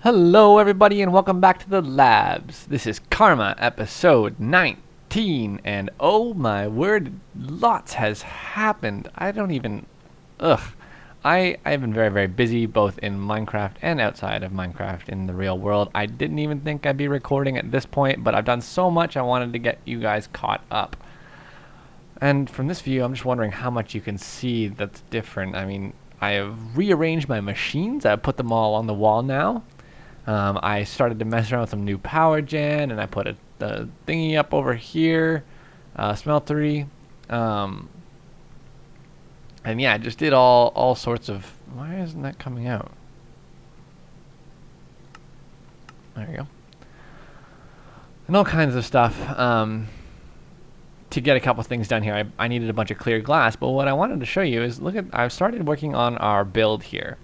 Hello, everybody, and welcome back to the labs. This is Karma, episode 19, and oh my word, lots has happened. I don't even. Ugh. I've been very, very busy both in Minecraft and outside of Minecraft in the real world. I didn't even think I'd be recording at this point, but I've done so much I wanted to get you guys caught up. And from this view, I'm just wondering how much you can see that's different. I mean, I have rearranged my machines. I've put them all on the wall now. I started to mess around with some new power gen, and I put the thingy up over here, smeltery, and yeah, I just did all sorts of. Why isn't that coming out? There you go. And all kinds of stuff to get a couple things done here. I needed a bunch of clear glass, but what I wanted to show you is I've started working on our build here.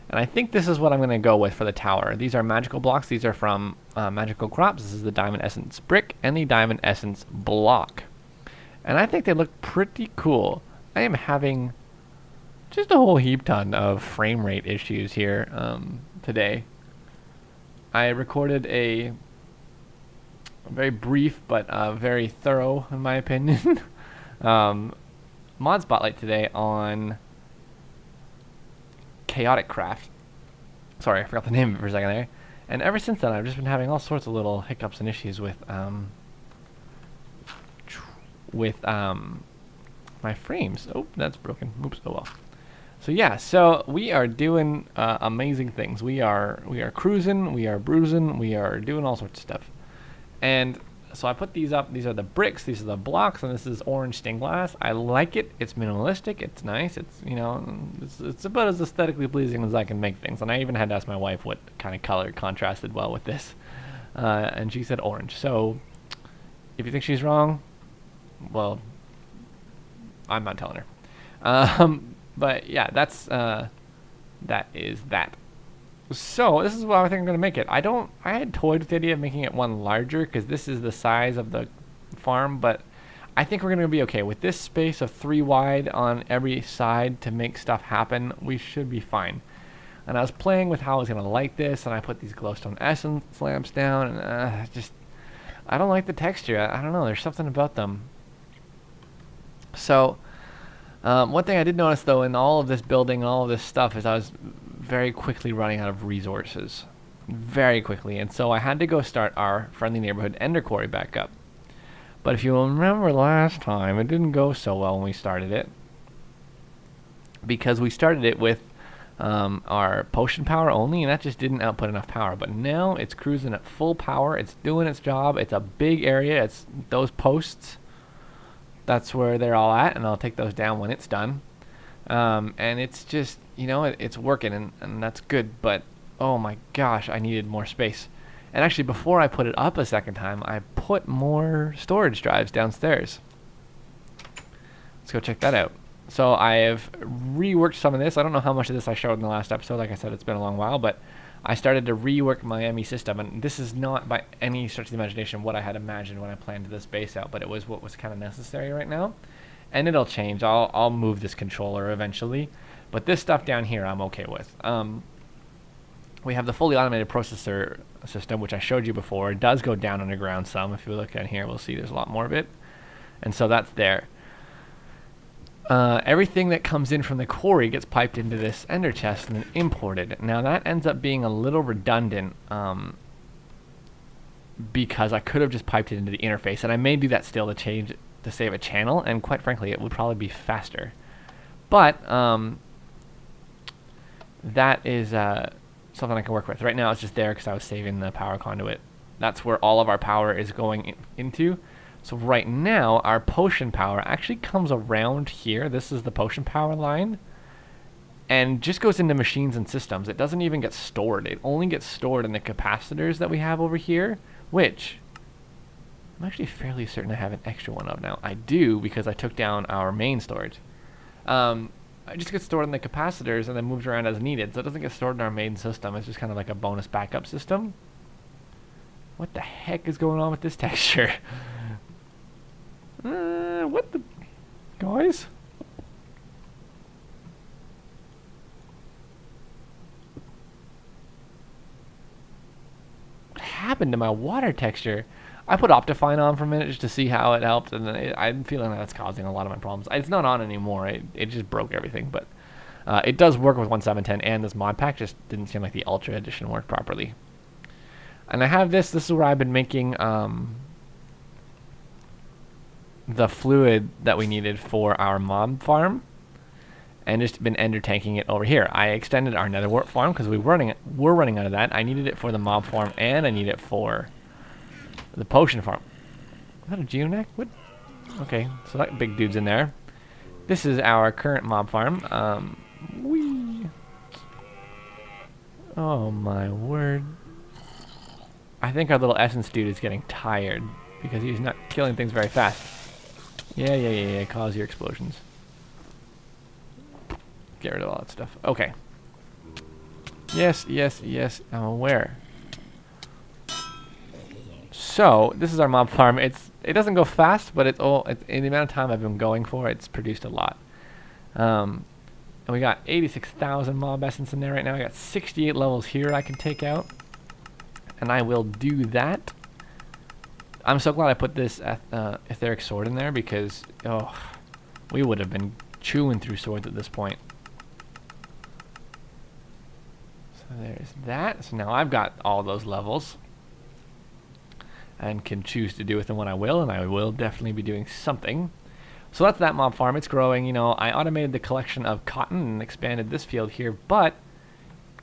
And I think this is what I'm going to go with for the tower. These are magical blocks. These are from Magical Crops. This is the Diamond Essence brick and the Diamond Essence block. And I think they look pretty cool. I am having just a whole heap ton of frame rate issues here today. I recorded a very brief but very thorough, in my opinion, mod spotlight today on Chaotic Craft. Sorry, I forgot the name of it for a second there. And ever since then, I've just been having all sorts of little hiccups and issues with my frames. Oh, that's broken. Oops. Oh well. So yeah, so we are doing amazing things. We are cruising. We are bruising. We are doing all sorts of stuff. And so I put these up. These are the bricks. These are the blocks, and this is orange stained glass. I like it. It's minimalistic. It's nice. It's it's about as aesthetically pleasing as I can make things. And I even had to ask my wife what kind of color contrasted well with this, and she said orange. So if you think she's wrong, well, I'm not telling her. But yeah, that is that. So this is what I think I'm going to make it. I had toyed with the idea of making it one larger because this is the size of the farm, but I think we're going to be okay. With this space of 3 wide on every side to make stuff happen, we should be fine. And I was playing with how I was going to light this, and I put these glowstone essence lamps down, and I don't like the texture. I don't know. There's something about them. So one thing I did notice, though, in all of this building, all of this stuff, is I was very quickly running out of resources. Very quickly. And so I had to go start our friendly neighborhood ender quarry back up. But if you remember last time, it didn't go so well when we started it. Because we started it with our potion power only, and that just didn't output enough power. But now it's cruising at full power. It's doing its job. It's a big area. It's those posts. That's where they're all at, and I'll take those down when it's done. And it's just, it's working, and that's good, but oh my gosh, I needed more space. And actually, before I put it up a second time, I put more storage drives downstairs. Let's go check that out. So I have reworked some of this. I don't know how much of this I showed in the last episode. Like I said, it's been a long while, but I started to rework my ME system, and this is not by any stretch of the imagination what I had imagined when I planned this base out, but it was what was kind of necessary right now. And it'll change. I'll move this controller eventually, but this stuff down here I'm okay with. We have the fully automated processor system, which I showed you before. It does go down underground some. If you look down here, we'll see there's a lot more of it, and so that's there. Everything that comes in from the quarry gets piped into this ender chest and then imported. Now that ends up being a little redundant because I could have just piped it into the interface, and I may do that still to save a channel, and quite frankly it would probably be faster. But that is something I can work with. Right now it's just there because I was saving the power conduit. That's where all of our power is going into. So right now our potion power actually comes around here. This is the potion power line, and just goes into machines and systems. It doesn't even get stored. It only gets stored in the capacitors that we have over here, which I'm actually fairly certain I have an extra one of now. I do, because I took down our main storage. It just gets stored in the capacitors and then moved around as needed, so it doesn't get stored in our main system. It's just kind of like a bonus backup system. What the heck is going on with this texture? What the... Guys? happened to my water texture? I put Optifine on for a minute just to see how it helped, and then I'm feeling that's causing a lot of my problems. It's not on anymore. It just broke everything, but it does work with 1.7.10, and this mod pack just didn't seem like the Ultra Edition worked properly. And I have this. This is where I've been making the fluid that we needed for our mob farm, and just been ender tanking it over here. I extended our nether wart farm because we're running out of that. I needed it for the mob farm, and I need it for the potion farm. Is that a geonac? What? Okay, so that big dude's in there. This is our current mob farm. Whee! Oh my word. I think our little essence dude is getting tired because he's not killing things very fast. Yeah. Cause your explosions. Get rid of all that stuff. Okay. Yes. I'm aware. So this is our mob farm. It doesn't go fast, but in the amount of time I've been going for, it's produced a lot. And we got 86,000 mob essence in there right now. I got 68 levels here I can take out, and I will do that. I'm so glad I put this etheric sword in there because we would have been chewing through swords at this point. So there's that. So now I've got all those levels and can choose to do with them what I will, and I will definitely be doing something. So that's that mob farm. It's growing. You know, I automated the collection of cotton and expanded this field here, but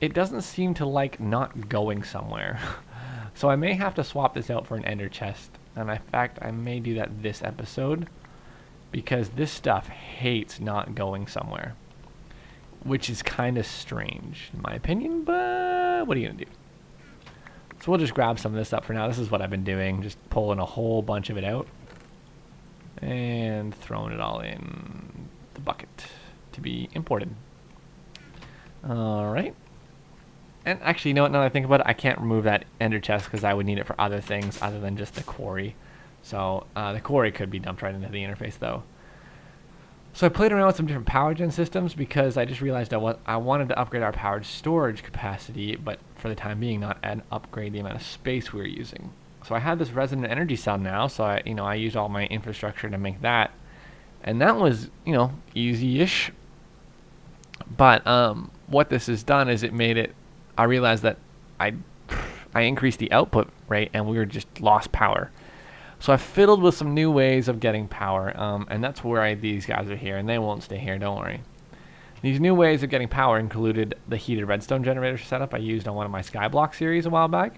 it doesn't seem to like not going somewhere. So I may have to swap this out for an ender chest, and in fact I may do that this episode because this stuff hates not going somewhere, which is kind of strange in my opinion, but what are you gonna do? So we'll just grab some of this up for now. This is what I've been doing, just pulling a whole bunch of it out and throwing it all in the bucket to be imported. Alright. And actually, you know what, now that I think about it, I can't remove that ender chest because I would need it for other things other than just the quarry. So the quarry could be dumped right into the interface though. So I played around with some different power gen systems because I just realized I wanted to upgrade our powered storage capacity, but for the time being not upgrade the amount of space we were using. So I had this resonant energy cell now, so I used all my infrastructure to make that. And that was, easy-ish. But what this has done is it made it, I realized that I increased the output rate and we were just lost power. So I fiddled with some new ways of getting power, and that's where these guys are here, and they won't stay here, don't worry. These new ways of getting power included the heated redstone generator setup I used on one of my Skyblock series a while back.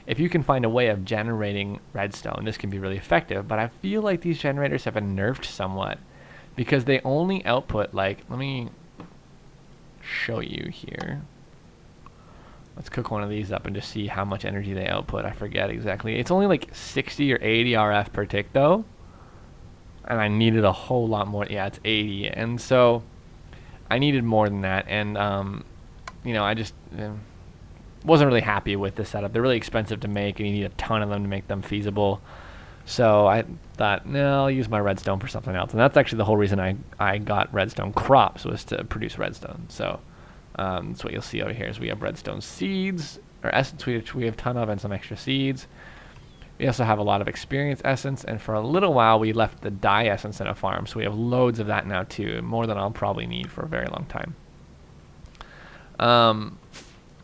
If you can find a way of generating redstone, this can be really effective, but I feel like these generators have been nerfed somewhat because they only output, let me show you here. Let's cook one of these up and just see how much energy they output. I forget exactly. It's only like 60 or 80 RF per tick though. And I needed a whole lot more. Yeah, it's 80. And so I needed more than that. And, I just wasn't really happy with the setup. They're really expensive to make and you need a ton of them to make them feasible. So I thought, no, I'll use my redstone for something else. And that's actually the whole reason I got redstone crops was to produce redstone. So that's what you'll see over here is we have redstone seeds, or essence, which we have a ton of, and some extra seeds. We also have a lot of experience essence, and for a little while we left the dye essence in a farm, so we have loads of that now too, more than I'll probably need for a very long time.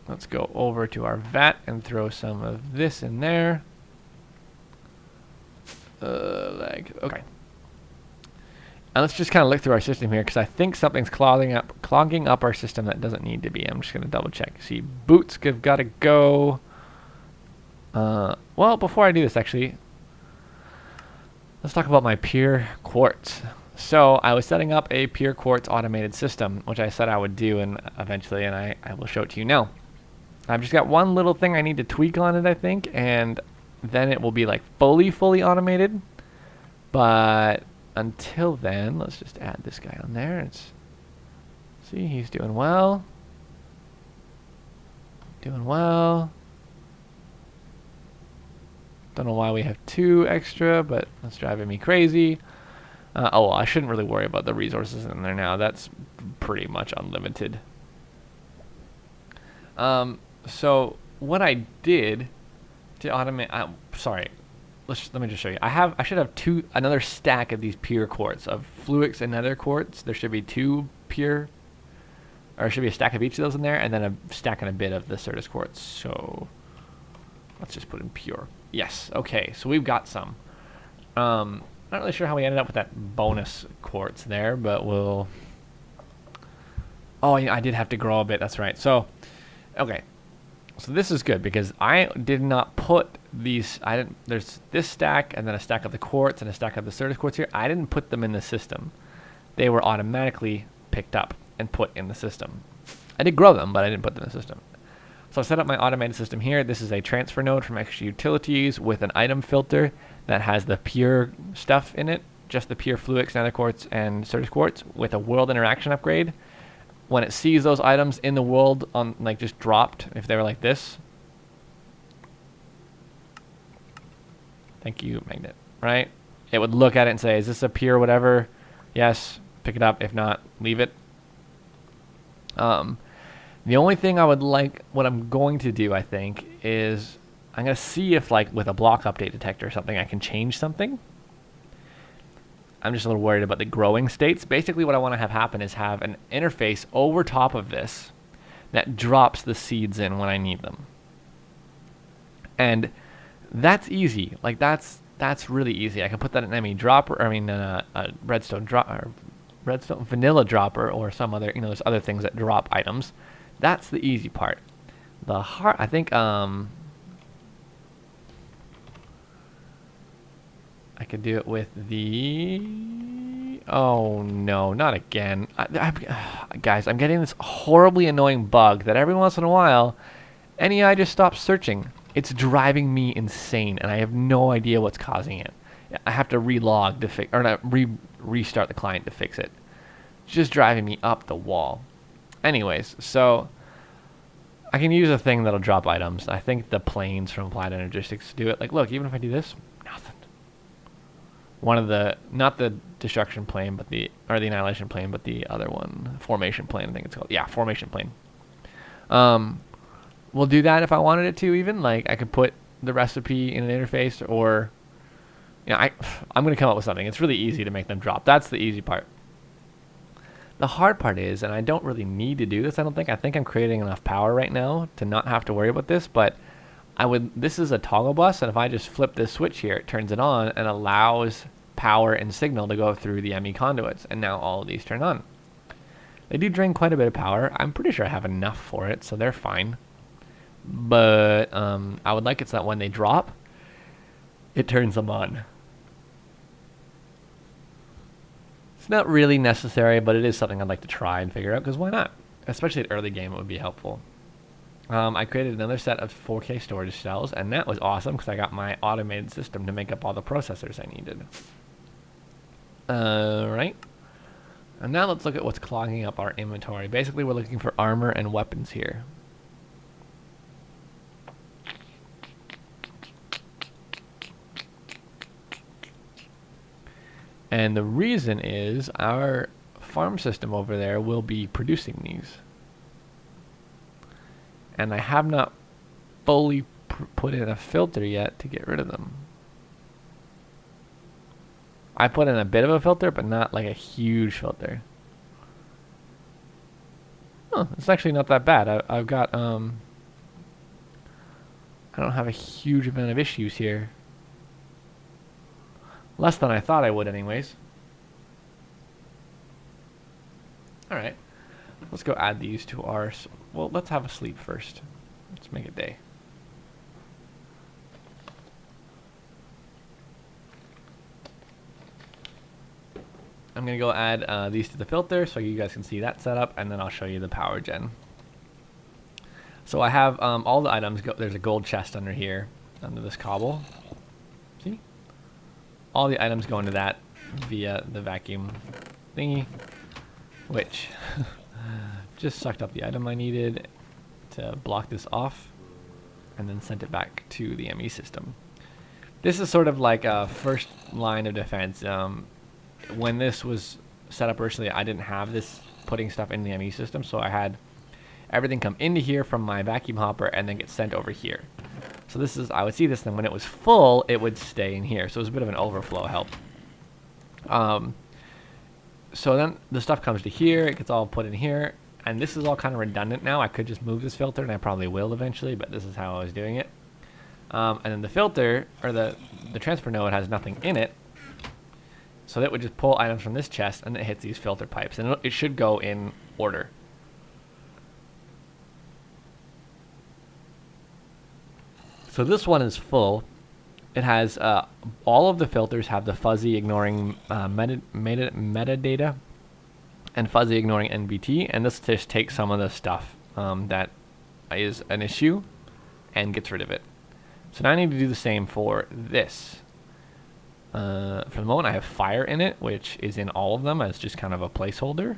Let's go over to our vat and throw some of this in there. Okay. And let's just kind of look through our system here because I think something's clogging up our system that doesn't need to be. I'm just going to double check. See, boots have got to go. Well, before I do this, actually, let's talk about my pure quartz. So I was setting up a pure quartz automated system, which I said I would do eventually, and I will show it to you now. I've just got one little thing I need to tweak on it, I think, and then it will be like fully automated. But until then, let's just add this guy on there. See, he's doing well. Doing well. Don't know why we have 2 extra, but that's driving me crazy. Oh, well, I shouldn't really worry about the resources in there now. That's pretty much unlimited. So what I did to automate. Sorry, let me just show you. I should have another stack of these pure quartz of fluix and nether quartz. There should be 2 pure, or there should be a stack of each of those in there, and then a stack and a bit of the Certus quartz. So let's just put in pure. Yes. Okay. So we've got some. Not really sure how we ended up with that bonus quartz there, but we'll. Oh, yeah, I did have to grow a bit. That's right. So, okay. So this is good because I did not put these. There's this stack and then a stack of the quartz and a stack of the Certus quartz here. I didn't put them in the system. They were automatically picked up and put in the system. I did grow them, but I didn't put them in the system. So I set up my automated system here. This is a transfer node from extra utilities with an item filter that has the pure stuff in it, just the pure fluix, nether quartz, and Certus quartz with a world interaction upgrade. When it sees those items in the world on like just dropped, if they were like this. Thank you, magnet. Right? It would look at it and say, is this a pure whatever? Yes, pick it up. If not, leave it. The only thing I would like, what I'm going to do, I think, is I'm going to see if like with a block update detector or something, I can change something. I'm just a little worried about the growing states. Basically what I want to have happen is have an interface over top of this that drops the seeds in when I need them. And that's easy. Like that's really easy. I can put that in any dropper, a redstone vanilla dropper or some other, there's other things that drop items. That's the easy part. The hard, I think, I could do it with the... Oh, no, not again. Guys, I'm getting this horribly annoying bug that every once in a while, NEI just stops searching. It's driving me insane, and I have no idea what's causing it. I have to relog to fix, or not, restart the client to fix it. It's just driving me up the wall. Anyways, so I can use a thing that'll drop items. I think the planes from Applied Energistics do it. Like, look, even if I do this, nothing. One of the, not the destruction plane, but the annihilation plane, but the other one, formation plane, I think it's called. Yeah, formation plane. We'll do that if I wanted it to, even. Like, I could put the recipe in an interface, or, I'm going to come up with something. It's really easy to make them drop. That's the easy part. The hard part is, and I don't really need to do this, I think I'm creating enough power right now to not have to worry about this, but this is a toggle bus, and if I just flip this switch here, it turns it on and allows power and signal to go through the ME conduits, and now all of these turn on. They do drain quite a bit of power. I'm pretty sure I have enough for it, so they're fine. But I would like it so that when they drop, it turns them on. It's not really necessary, but it is something I'd like to try and figure out, because why not? Especially at early game, it would be helpful. I created another set of 4K storage cells, and that was awesome because I got my automated system to make up all the processors I needed. Right. And now let's look at what's clogging up our inventory. Basically, we're looking for armor and weapons here. And the reason is our farm system over there will be producing these. And I have not fully put in a filter yet to get rid of them. I put in a bit of a filter, but not like a huge filter. Oh, it's actually not that bad. I've got, I don't have a huge amount of issues here. Less than I thought I would anyways. Alright. Let's go add these to our... Well, let's have a sleep first. Let's make it day. I'm going to go add these to the filter so you guys can see that setup, and then I'll show you the power gen. So I have all the items. There's a gold chest under here, under this cobble. See? All the items go into that via the vacuum thingy, which just sucked up the item I needed to block this off and then sent it back to the ME system. This is sort of like a first line of defense. When this was set up originally, I didn't have this putting stuff in the ME system, so I had everything come into here from my vacuum hopper and then get sent over here. So this is, I would see this, then when it was full, it would stay in here. So it was a bit of an overflow help. So then the stuff comes to here, it gets all put in here, and this is all kind of redundant now. I could just move this filter, and I probably will eventually, but this is how I was doing it. And then the filter, or the transfer node has nothing in it, so that would just pull items from this chest, and it hits these filter pipes, and it should go in order. So this one is full. It has all of the filters have the fuzzy ignoring metadata and fuzzy ignoring NBT, and this just takes some of the stuff that is an issue and gets rid of it. So now I need to do the same for this. For the moment I have fire in it, which is in all of them as just kind of a placeholder.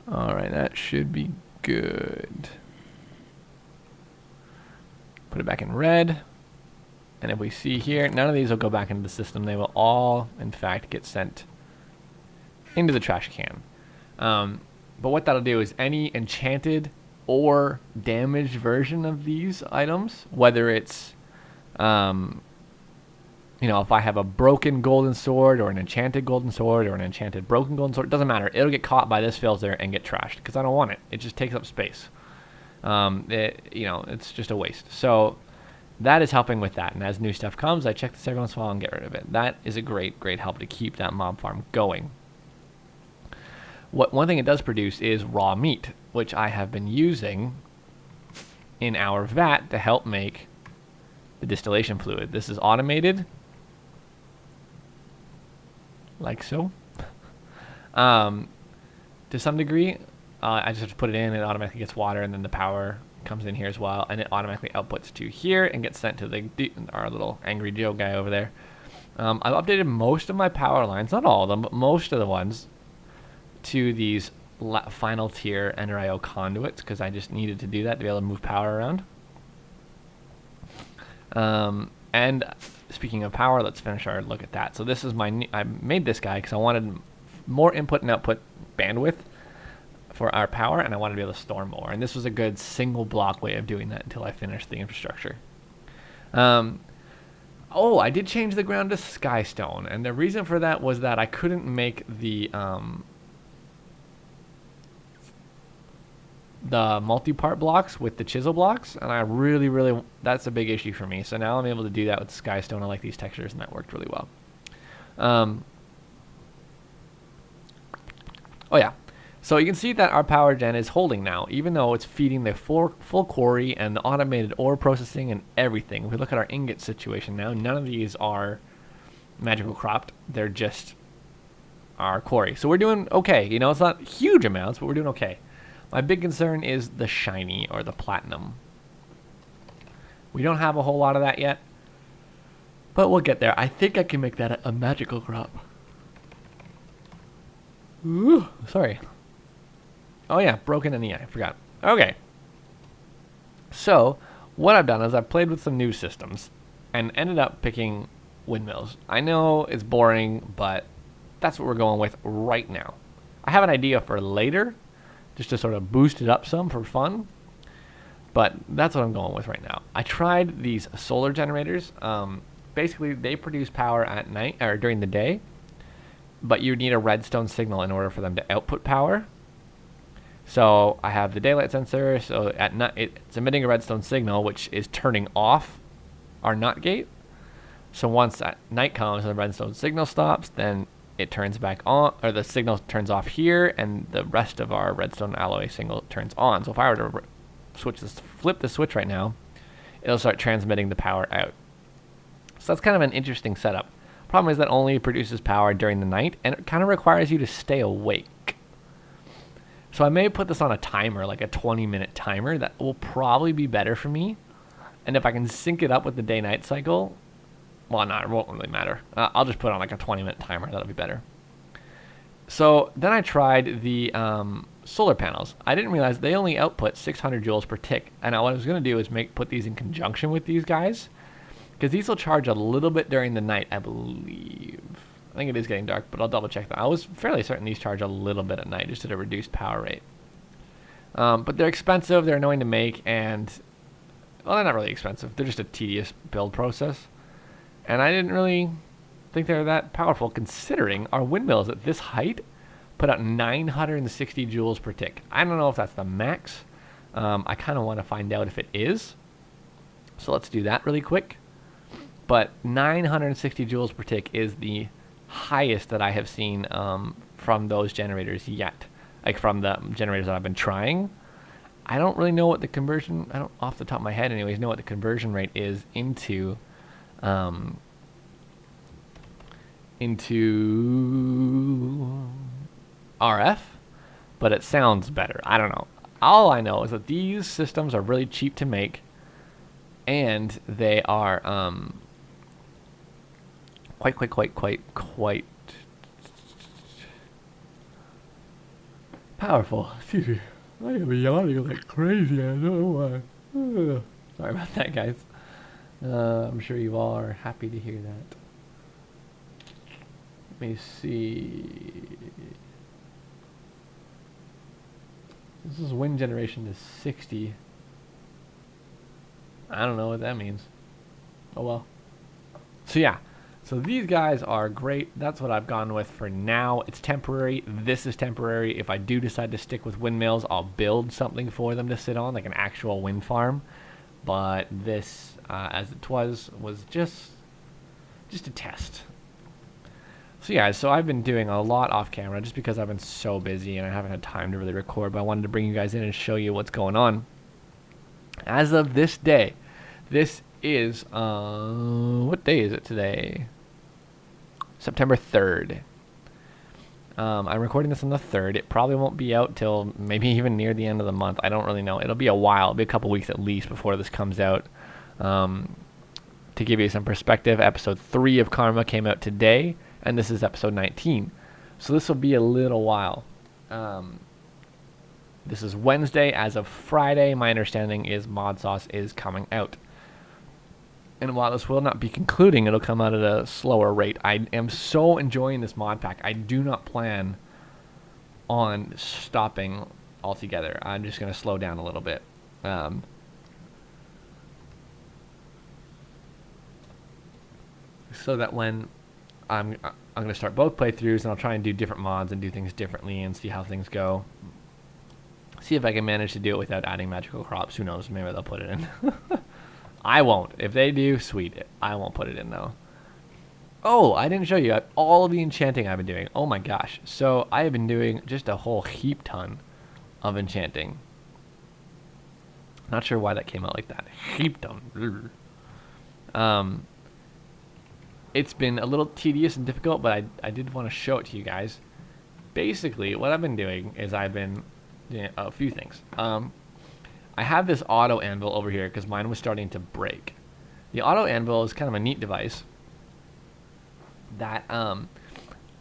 Alright, that should be good. Put it back in red. And if we see here, none of these will go back into the system. They will all, in fact, get sent into the trash can. But what that'll do is any enchanted or damaged version of these items, whether it's, you know, if I have a broken golden sword or an enchanted golden sword or an enchanted broken golden sword, it doesn't matter. It'll get caught by this filter and get trashed because I don't want it. It just takes up space. You know, it's just a waste. So that is helping with that. And as new stuff comes, I check this every once in a while and get rid of it. That is a great, great help to keep that mob farm going. One thing it does produce is raw meat, which I have been using in our vat to help make the distillation fluid. This is automated, like so. To some degree, I just have to put it in, it automatically gets water, and then the power comes in here as well, and it automatically outputs to here and gets sent to our little Angry Joe guy over there. I've updated most of my power lines, not all of them, but most of the ones, to these final tier NRIO conduits, because I just needed to do that to be able to move power around. And speaking of power, let's finish our look at that. So this is I made this guy because I wanted more input and output bandwidth for our power, and I wanted to be able to store more. And this was a good single block way of doing that until I finished the infrastructure. Oh, I did change the ground to skystone, and the reason for that was that I couldn't make the multi-part blocks with the chisel blocks, and I really, that's a big issue for me. So now I'm able to do that with skystone. I like these textures, and that worked really well. Oh yeah, so you can see that our power gen is holding now, even though it's feeding the full quarry and the automated ore processing and everything. If we look at our ingot situation now, none of these are magical cropped. They're just our quarry. So we're doing okay. You know, it's not huge amounts, but we're doing okay. My big concern is the shiny or the platinum. We don't have a whole lot of that yet, but we'll get there. I think I can make that a magical crop. Ooh, sorry. Oh yeah, broken in the eye, I forgot. Okay. So, what I've done is I've played with some new systems and ended up picking windmills. I know it's boring, but that's what we're going with right now. I have an idea for later, just to sort of boost it up some for fun, but that's what I'm going with right now. I tried these solar generators. Basically, they produce power at night or during the day, but you need a redstone signal in order for them to output power. So I have the daylight sensor, so at night it's emitting a redstone signal, which is turning off our NOT gate. So once at night comes and the redstone signal stops, then it turns back on, or the signal turns off here, and the rest of our redstone alloy signal turns on. So if I were to flip the switch right now, it'll start transmitting the power out. So that's kind of an interesting setup. Problem is that only produces power during the night, and it kind of requires you to stay awake. So I may put this on a timer, like a 20-minute timer. That will probably be better for me. And if I can sync it up with the day-night cycle, well, no, it won't really matter. I'll just put on like a 20-minute timer. That'll be better. So then I tried the solar panels. I didn't realize they only output 600 joules per tick. And what I was going to do is put these in conjunction with these guys, because these will charge a little bit during the night, I believe. I think it is getting dark, but I'll double check that. I was fairly certain these charge a little bit at night, just at a reduced power rate. But they're expensive, they're annoying to make, and, well, they're not really expensive. They're just a tedious build process. And I didn't really think they're that powerful, considering our windmills at this height put out 960 joules per tick. I don't know if that's the max. I kind of want to find out if it is. So let's do that really quick. But 960 joules per tick is the highest that I have seen from those generators yet. Like from the generators that I've been trying. I don't really know what the conversion, I don't off the top of my head anyways, know what the conversion rate is into RF, but it sounds better. I don't know. All I know is that these systems are really cheap to make, and they are quite powerful. Excuse me. I am yawning like crazy. I don't know why. Sorry about that, guys. I'm sure you all are happy to hear that. Let me see. This is wind generation to 60. I don't know what that means. Oh well. So yeah. So these guys are great. That's what I've gone with for now. It's temporary. This is temporary. If I do decide to stick with windmills, I'll build something for them to sit on, like an actual wind farm. But this, as it was just a test. So yeah, so I've been doing a lot off camera just because I've been so busy and I haven't had time to really record, but I wanted to bring you guys in and show you what's going on. As of this day, this is, what day is it today? September 3rd. I'm recording this on the 3rd. It probably won't be out till maybe even near the end of the month. I don't really know. It'll be a while. It'll be a couple weeks at least before this comes out. To give you some perspective, episode 3 of Karma came out today, and this is episode 19. So this will be a little while. This is Wednesday. As of Friday, my understanding is ModSauce is coming out. And while this will not be concluding, it'll come out at a slower rate. I am so enjoying this mod pack. I do not plan on stopping altogether. I'm just going to slow down a little bit. So that when I'm going to start both playthroughs, and I'll try and do different mods and do things differently and see how things go. See if I can manage to do it without adding magical crops. Who knows? Maybe they'll put it in. I won't. If they do, sweet. I won't put it in, though. Oh, I didn't show you all of the enchanting I've been doing. Oh, my gosh. So I have been doing just a whole heap ton of enchanting. Not sure why that came out like that. Heap ton. It's been a little tedious and difficult, but I did want to show it to you guys. Basically, what I've been doing is I've been doing a few things. I have this auto anvil over here because mine was starting to break. The auto anvil is kind of a neat device that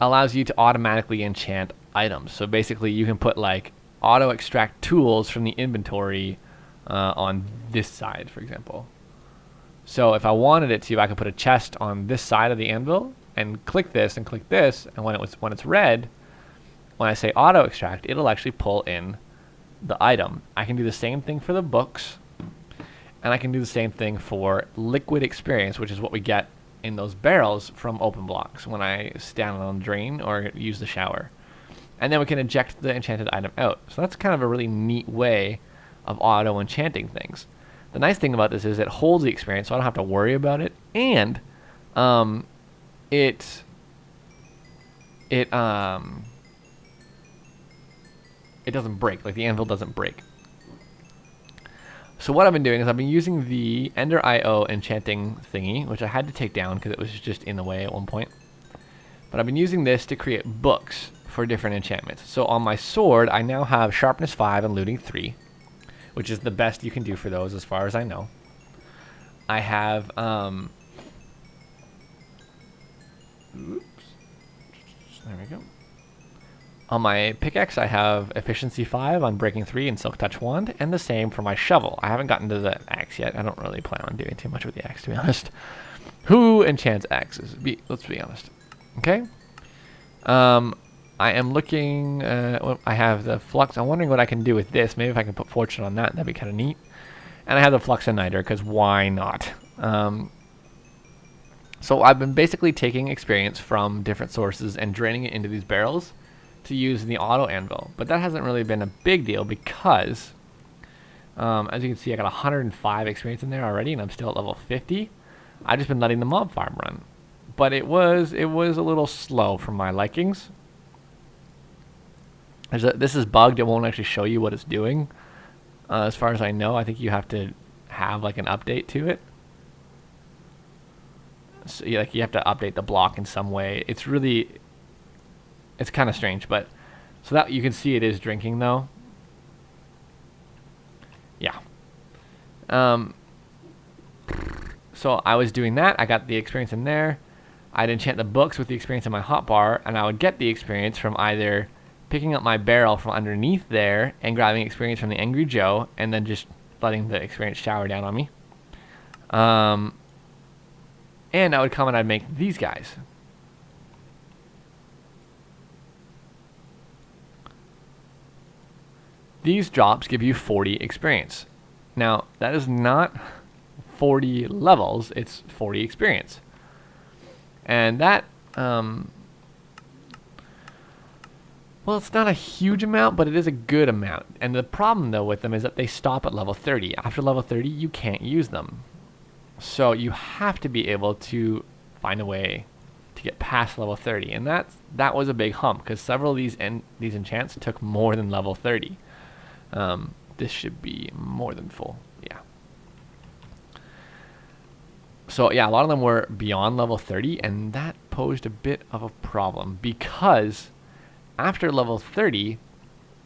allows you to automatically enchant items. So basically you can put like auto extract tools from the inventory on this side, for example. So if I wanted it to, I could put a chest on this side of the anvil and click this, and when it's red, when I say auto extract, it'll actually pull in the item. I can do the same thing for the books, and I can do the same thing for liquid experience, which is what we get in those barrels from open blocks when I stand on the drain or use the shower. And then we can eject the enchanted item out. So that's kind of a really neat way of auto enchanting things. The nice thing about this is it holds the experience, so I don't have to worry about it, and it doesn't break. Like the anvil doesn't break. So what I've been doing is I've been using the Ender IO enchanting thingy, which I had to take down because it was just in the way at one point. But I've been using this to create books for different enchantments. So on my sword, I now have Sharpness 5 and Looting 3, which is the best you can do for those as far as I know. I have, oops, there we go. On my pickaxe, I have Efficiency 5 on Breaking 3 and Silk Touch Wand, and the same for my shovel. I haven't gotten to the axe yet. I don't really plan on doing too much with the axe, to be honest. Who enchants axes? Let's be honest. Okay? I am looking, I have the flux. I'm wondering what I can do with this. Maybe if I can put fortune on that, that'd be kind of neat. And I have the fluxiniter, because why not? So I've been basically taking experience from different sources and draining it into these barrels to use in the auto anvil. But that hasn't really been a big deal because, as you can see, I got 105 experience in there already, and I'm still at level 50. I've just been letting the mob farm run. But it was a little slow for my likings. This is bugged. It won't actually show you what it's doing. As far as I know, I think you have to have like an update to it. So you have to update the block in some way. It's kind of strange, but so that you can see it is drinking though. Yeah. So I was doing that. I got the experience in there. I'd enchant the books with the experience in my hotbar, and I would get the experience from either picking up my barrel from underneath there and grabbing experience from the Angry Joe, and then just letting the experience shower down on me. And I would come and I'd make these guys. These drops give you 40 experience. Now, that is not 40 levels, it's 40 experience. And that, well, it's not a huge amount, but it is a good amount. And the problem, though, with them is that they stop at level 30. After level 30, you can't use them. So you have to be able to find a way to get past level 30. And that was a big hump, because several of these enchants took more than level 30. This should be more than full. Yeah. So yeah, a lot of them were beyond level 30, and that posed a bit of a problem, because after level 30,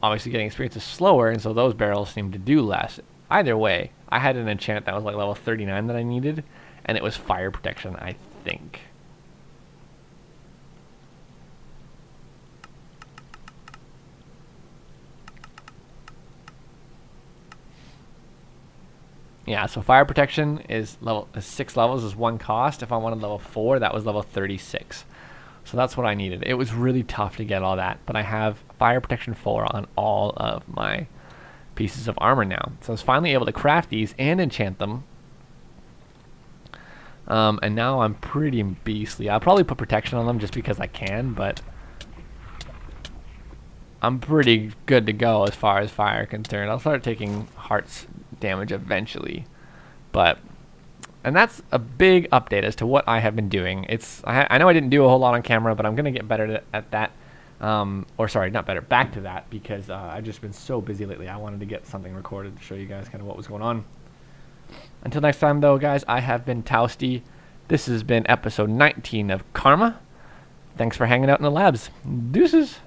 obviously getting experience is slower, and so those barrels seem to do less. Either way, I had an enchant that was like level 39 that I needed, and it was fire protection, I think. Yeah, so fire protection is 6 levels is 1 cost. If I wanted level 4, that was level 36. So that's what I needed. It was really tough to get all that, but I have fire protection 4 on all of my pieces of armor now. So I was finally able to craft these and enchant them. And now I'm pretty beastly. I'll probably put protection on them just because I can, but I'm pretty good to go as far as fire is concerned. I'll start taking hearts damage eventually. And that's a big update as to what I have been doing. I know I didn't do a whole lot on camera, but I'm going to get better at that. Or sorry, not better, back to that, because I've just been so busy lately. I wanted to get something recorded to show you guys kind of what was going on. Until next time, though, guys, I have been Towsty. This has been episode 19 of Karma. Thanks for hanging out in the labs. Deuces.